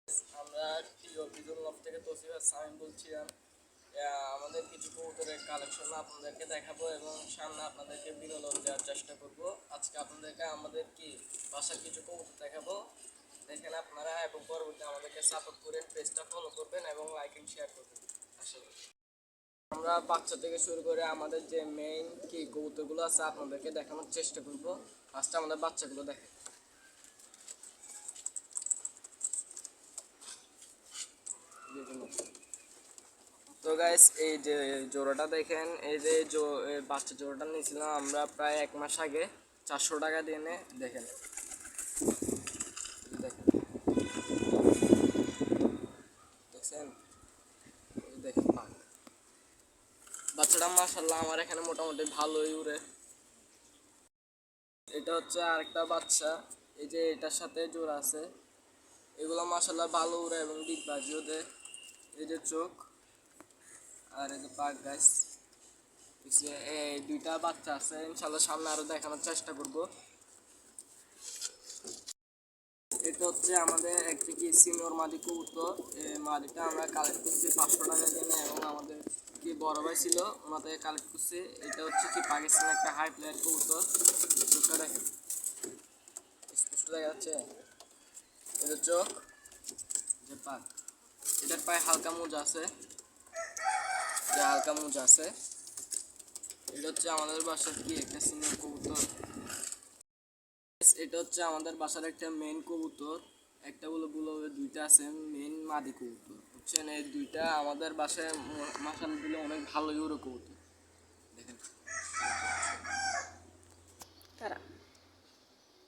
আমরা বিজন লফ থেকে তসিফা সামিম বলছিলাম। আমাদের কিছু কবুতরের কালেকশন আপনাদেরকে দেখাবো এবং সামনে আপনাদেরকে বিনোদন দেওয়ার চেষ্টা করব। আজকে আপনাদেরকে আমাদের বাসার কিছু কবুতর দেখাবো, দেখেন আপনারা, এবং পরবর্তী আমাদেরকে সাপোর্ট করেন, পেজটা ফলো করবেন এবং লাইক এন্ড শেয়ার করবেন। আসলে আমরা বাচ্চা থেকে শুরু করে আমাদের যে মেইন কবুতরগুলো আছে আপনাদেরকে দেখানোর চেষ্টা করব। ফার্স্টে আমাদের বাচ্চাগুলো দেখেন। তো গাইস, এই যে জোড়াটা দেখেন, এই যে বাচ্চা জোড়াটা নিয়েছিলাম আমরা প্রায় 1 মাস আগে 400 টাকা দিয়ে। দেখেন দেখেন দেখছেন, দেখেন বাচ্চাটা মাশাআল্লাহ আমার এখানে মোটামুটি ভালোই উড়ে। এটা হচ্ছে আরেকটা বাচ্চা, এই যে এটার সাথে জোড়া আছে। এগুলো মাশাআল্লাহ ভালো উড়ে এবং ডিগবাজিও দেয়। এই যে চোখ আর এই যে পাক গাছ, এই দুইটা বাচ্চা আছে, ইনশাল্লাহ সামনে আরো দেখানোর চেষ্টা করব। এটা হচ্ছে আমাদের একটি সিনিয়র মাদি কবুতর। এই মাদিটা আমরা কালেক্ট করছি 500 টাকা দিয়ে, এবং আমাদের বড় ভাই ছিল ওনা থেকে কালেক্ট করছি। এটা হচ্ছে পাকিস্তানের একটা হাই প্লেয়ার কবুতর। চোখটা দেখেন, স্পষ্ট দেখা যাচ্ছে। এটা চোখ, যে পাক, এটার পায়ে হালকা মোজা আছে, হালকা মোজা আছে। এটা হচ্ছে আমাদের বাসার একটা সিনিয়র কবুতর। এটা হচ্ছে আমাদের বাসার একটা মেইন কবুতর। একটা বলে দুইটা আছে মেইন মাদি কবুতর, বুঝছেন। এই দুইটা আমাদের বাসায় মাসাল দিলে অনেক ভালোই ওরো কবুতর। দেখেন তারা,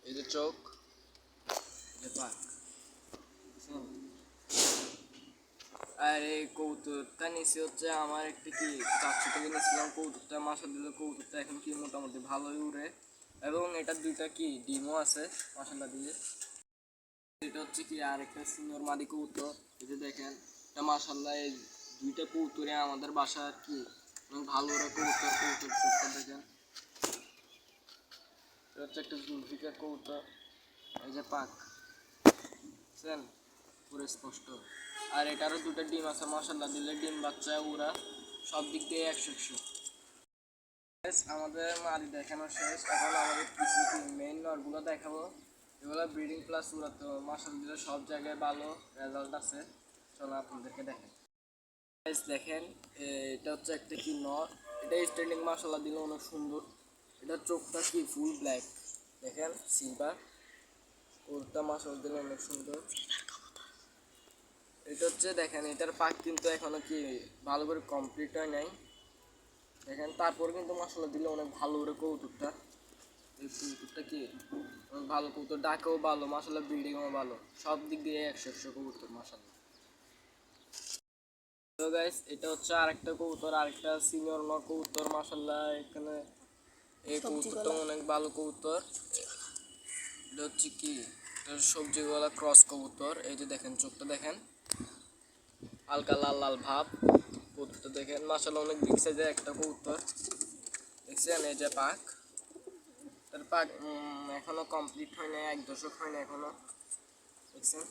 এই যে চোখ, যে পাক, আর এই কবুতরটা নিচে হচ্ছে আমার একটি চারশো থেকে নিয়েছিলাম। কবুতরটা মাসাল দিলে কবুতরটা এখন মোটামুটি ভালোই উড়ে, এবং এটার দুইটা ডিমও আছে মাসাল্লা দিয়ে। এটা হচ্ছে আর একটা সিনিয়র মাদি কবুতর। এই যে দেখেন, এটা মাশাআল্লাহ এই দুইটা কবুতরে আমাদের বাসার ভালো ওরা কবুতর। চোখটা দেখেন, এটা হচ্ছে একটা জুলফিকার কবুতর। এই যে পাক, বুঝছেন, পুরো স্পষ্ট। আর এটারও দুটো ডিম আছে, মাশাআল্লাহ দিলে ডিম বাচ্চা ওরা সব দিক দিয়ে 100-100। আমাদের মাদি দেখানো শেষ, এখন আমাদের কিছু মেইন নরগুলো দেখাবো। এগুলো ব্রিডিং প্লাস ওরা তো মাশাআল্লাহ সব জায়গায় ভালো রেজাল্ট আছে। চলো আপনাদেরকে দেখেন। দেখেন, এটা হচ্ছে একটা নর। এটা স্ট্যান্ডিং মাশাআল্লাহ দিলে অনেক সুন্দর। এটার চোখটা ফুল ব্ল্যাক, দেখেন সিলভার। ওরটা মাশাআল্লাহ দিলে অনেক সুন্দর। এটা হচ্ছে দেখেন, এটার পাক কিন্তু এখনো ভালো করে কমপ্লিট হয় নাই। দেখেন তারপর কিন্তু মাশাআল্লাহ দিলে অনেক ভালো ওরে কবুতরটা। এই কবুতরটা অনেক ভালো কবুতর, ডাকেও ভালো মাশাআল্লাহ, ব্রিডিংও ভালো, সব দিক দিয়ে 100-100 কবুতর মাশাআল্লাহ। তো গাইস, এটা হচ্ছে আরেকটা কবুতর, আরেকটা সিনিয়র নর কবুতর মাশাআল্লাহ। এখানে এই কবুতরটা অনেক ভালো কবুতর। এটা হচ্ছে সবজিওয়ালা ক্রস কবুতর। এই যে দেখেন চোখটা দেখেন, হালকা লাল লাল ভাব। কবুতরটা দেখেন মাশাআল্লাহ অনেক বিগ সাইজের একটা কবুতর, দেখছেন। এই যে পাক, তার পাক এখনো কমপ্লিট হয় না, 1 দশক হয় না এখনো, দেখছেন।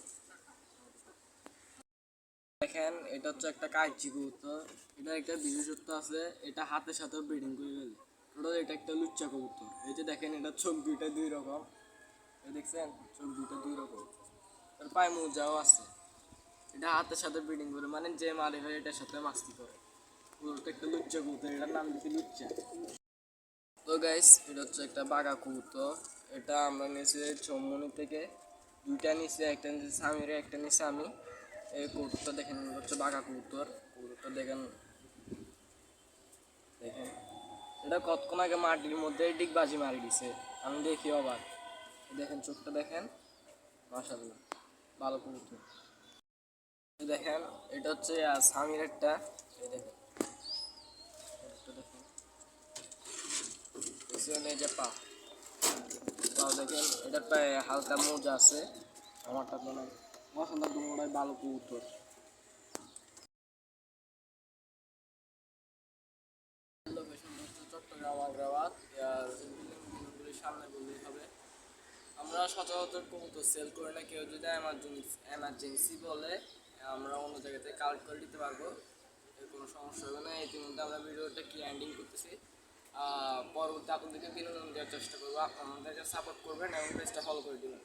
দেখেন, এটা হচ্ছে একটা কাইচি কবুতর। এটা একটা বিশেষত্ব আছে, এটা হাতের সাথে ব্রিডিং করে ফেলে। এটা একটা লুচ্চা কবুতর। এই যে দেখেন, এটা চোখ দুইটা 2 রকম, দেখছেন, চোখ দুইটা 2 রকম। তার পায়ে মোজাও আছে। এটা হাতের সাথে ব্রিডিং করে, মানে যে মারে হয় এটার সাথে মাস্তি করে। ওটা একটা লুচ্চা কবুতর, এটার নাম দিচ্ছি লুচ্চা। তো গাইস, এটা হচ্ছে একটা বাঘা কবুতর। এটা আমরা নিয়েছি চৌমনি থেকে, দুইটা নিচে, একটা নিচে স্বামীরে, একটা নিচে আমি। এই কবুতরটা দেখেন, হচ্ছে বাঘা কবুতর। কবুতরটা দেখেন, দেখেন এটা কতক্ষণ আগে মাটির মধ্যে ডিগবাজি মারি দিছে, আমি দেখি অবাক। দেখেন চোখটা দেখেন, মাশাআল্লাহ ভালো কবুতর। দেখেন, এটা হচ্ছে স্বামীর একটা। এই দেখেন, দেখেন এই যে পাও দেখেন, এটার পায়ে হালকা মোজা আছে। আমারটা তো নাই, মাশাআল্লাহ দুটোই ভালো কবুতর। লোকেশন হচ্ছে চট্টগ্রাম আগ্রাবাদ, আর সামনে বললেই হবে। আমরা সচরাচর কবুতর সেল করে না, কেউ যদি এমার্জেন্সি বলে আমরা অন্য জায়গা থেকে কালেক্ট করে দিতে পারবো, এর কোনো সমস্যা হবে না। ইতিমধ্যে আমরা ভিডিওটা কি এন্ডিং করতেছি, পরবর্তী আপনাদেরকে বিনোদন দেওয়ার চেষ্টা করবো। আমাদেরকে সাপোর্ট করবেন এবং পেজটা ফলো করে দেবেন।